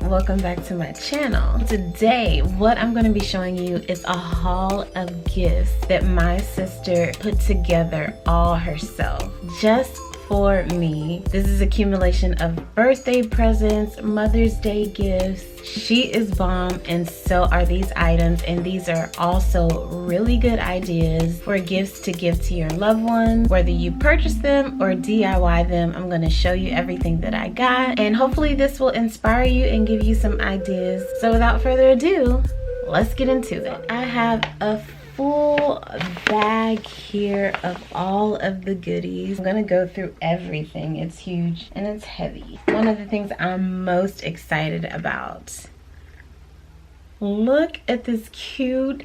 welcome back to my channel. Today what I'm going to be showing you is a haul of gifts that my sister put together all herself just for me. This is accumulation of birthday presents, Mother's Day gifts. She is bomb and so are these items, and these are also really good ideas for gifts to give to your loved ones. Whether you purchase them or DIY them, I'm going to show you everything that I got, and hopefully this will inspire you and give you some ideas. So without further ado, let's get into it. I have a full bag here of all of the goodies. I'm gonna go through everything. It's huge and it's heavy. One of the things I'm most excited about. Look at this cute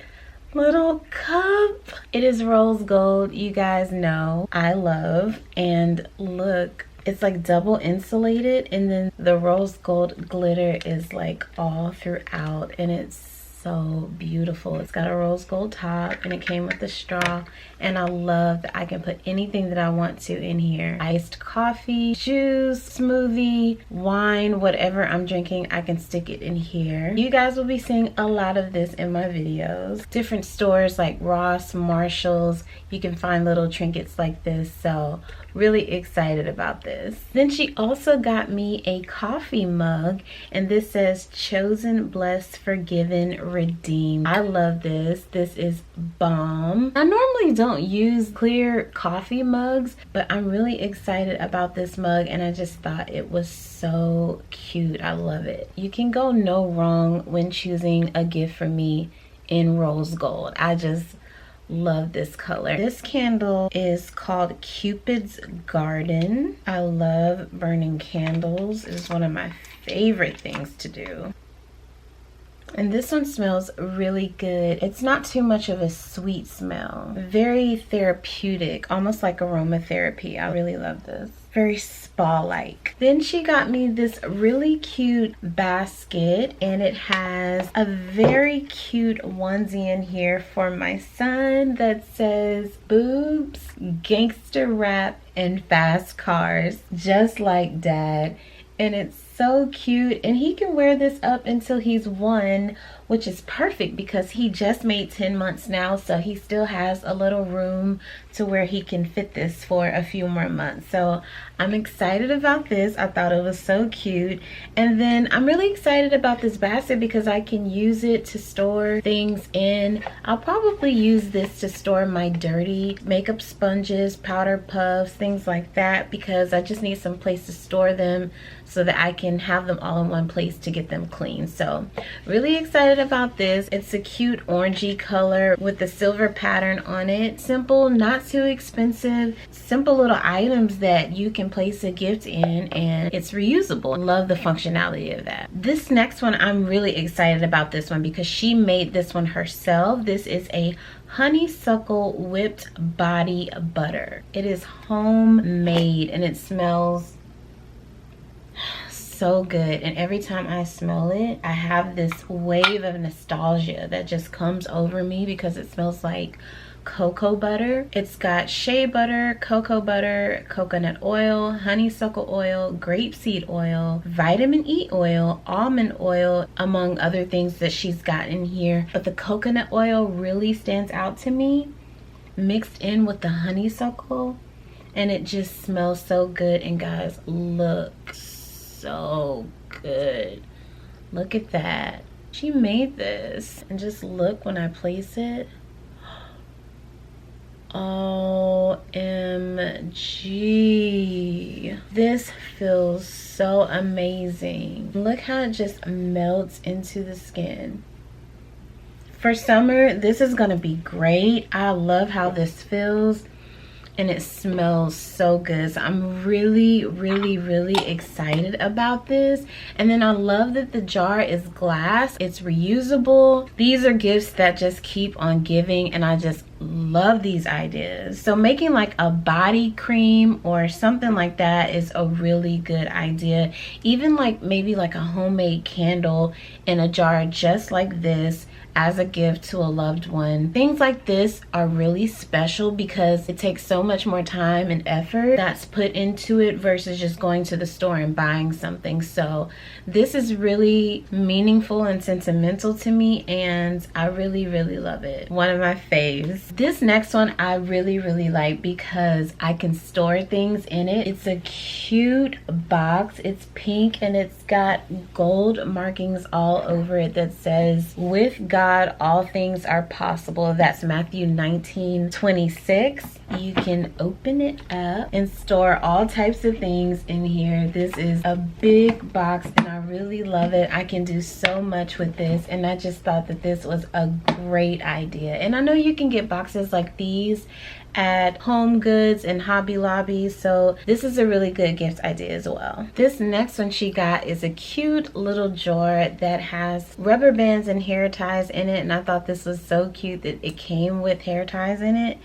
little cup. It is rose gold. You guys know I love, and look, it's like double insulated, and then the rose gold glitter is like all throughout, and it's so beautiful. It's got a rose gold top and it came with a straw, and I love that I can put anything that I want to in here. Iced coffee, juice, smoothie, wine, whatever I'm drinking, I can stick it in here. You guys will be seeing a lot of this in my videos. Different stores like Ross, Marshalls, you can find little trinkets like this, so really excited about this. Then she also got me a coffee mug, and this says chosen, blessed, forgiven, redeemed. I love this. This is bomb. I normally don't use clear coffee mugs, but I'm really excited about this mug, and I just thought it was so cute. I love it. You can go no wrong when choosing a gift for me in rose gold. I just love this color. This candle is called Cupid's Garden. I love burning candles. It is one of my favorite things to do. And this one smells really good. It's not too much of a sweet smell. Very therapeutic, almost like aromatherapy. I really love this. Very spa-like. Then she got me this really cute basket, and it has a very cute onesie in here for my son that says boobs, gangster rap, and fast cars, just like dad. And it's so cute, and he can wear this up until he's 1, which is perfect because he just made 10 months now, so he still has a little room to where he can fit this for a few more months. So I'm excited about this. I thought it was so cute. And then I'm really excited about this basket because I can use it to store things in. I'll probably use this to store my dirty makeup sponges, powder puffs, things like that, because I just need some place to store them so that I can have them all in one place to get them clean. So really excited about this. It's a cute orangey color with the silver pattern on it. Simple, not too expensive, simple little items that you can place a gift in, and it's reusable. Love the functionality of that. This next one, I'm really excited about this one because she made this one herself. This is a honeysuckle whipped body butter. It is homemade and it smells so good, and every time I smell it, I have this wave of nostalgia that just comes over me because it smells like cocoa butter. It's got shea butter, coconut oil, honeysuckle oil, grapeseed oil, vitamin E oil, almond oil, among other things that she's got in here. But the coconut oil really stands out to me, mixed in with the honeysuckle, and it just smells so good. And guys, look, so good. Look at that. She made this, and just look when I place it. OMG. This feels so amazing. Look how it just melts into the skin. For summer, this is gonna be great. I love how this feels, and it smells so good. So I'm really excited about this. And then I love that the jar is glass. It's reusable. These are gifts that just keep on giving, and I just love these ideas. So making like a body cream or something like that is a really good idea. Even like maybe like a homemade candle in a jar just like this as a gift to a loved one. Things like this are really special because it takes so much more time and effort that's put into it versus just going to the store and buying something. So this is really meaningful and sentimental to me, and I really love it. One of my faves. This next one I really like because I can store things in it. It's a cute box. It's pink and it's got gold markings all over it that says, "With God all things are possible." That's Matthew 19:26. You can open it up and store all types of things in here. This is a big box and I really love it. I can do so much with this, and I just thought that this was a great idea. And I know you can get boxes like these at Home Goods and Hobby Lobby, so this is a really good gift idea as well. This next one she got is a cute little jar that has rubber bands and hair ties in it, and I thought this was so cute that it came with hair ties in it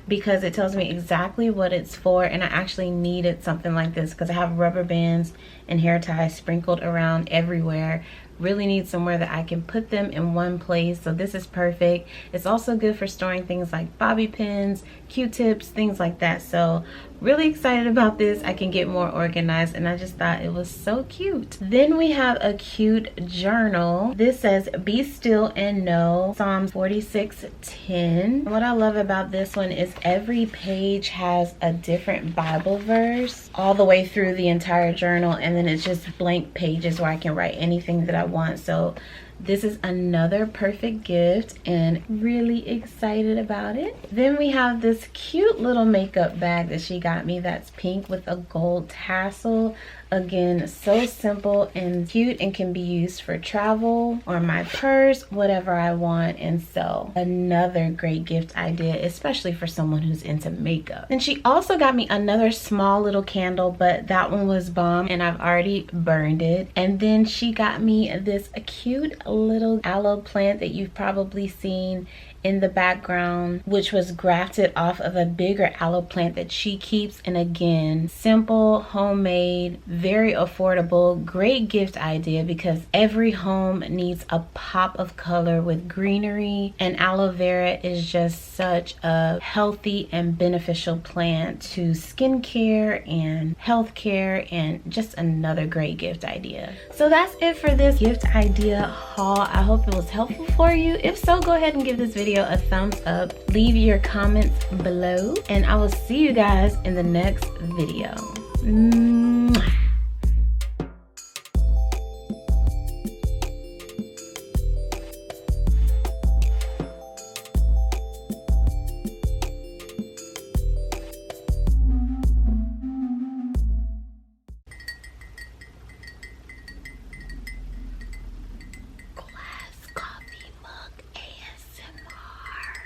because it tells me exactly what it's for, and I actually needed something like this because I have rubber bands and hair ties sprinkled around everywhere. Really need somewhere that I can put them in one place, so this is perfect. It's also good for storing things like bobby pins, Q-tips, things like that. So really excited about this. I can get more organized, and I just thought it was so cute. Then we have a cute journal. This says, "Be still and know," Psalms 46:10. What I love about this one is every page has a different Bible verse all the way through the entire journal, and then it's just blank pages where I can write anything that I want. So this is another perfect gift and really excited about it. Then we have this cute little makeup bag that she got me that's pink with a gold tassel. Again, so simple and cute and can be used for travel or my purse, whatever I want. And so another great gift idea, especially for someone who's into makeup. And she also got me another small little candle, but that one was bomb and I've already burned it. And then she got me this cute little aloe plant that you've probably seen in the background, which was grafted off of a bigger aloe plant that she keeps. And again, simple, homemade, very affordable, great gift idea because every home needs a pop of color with greenery, and aloe vera is just such a healthy and beneficial plant to skincare and healthcare, and just another great gift idea. So that's it for this gift idea haul. I hope it was helpful for you. If so, go ahead and give this video a thumbs up, leave your comments below, and I will see you guys in the next video.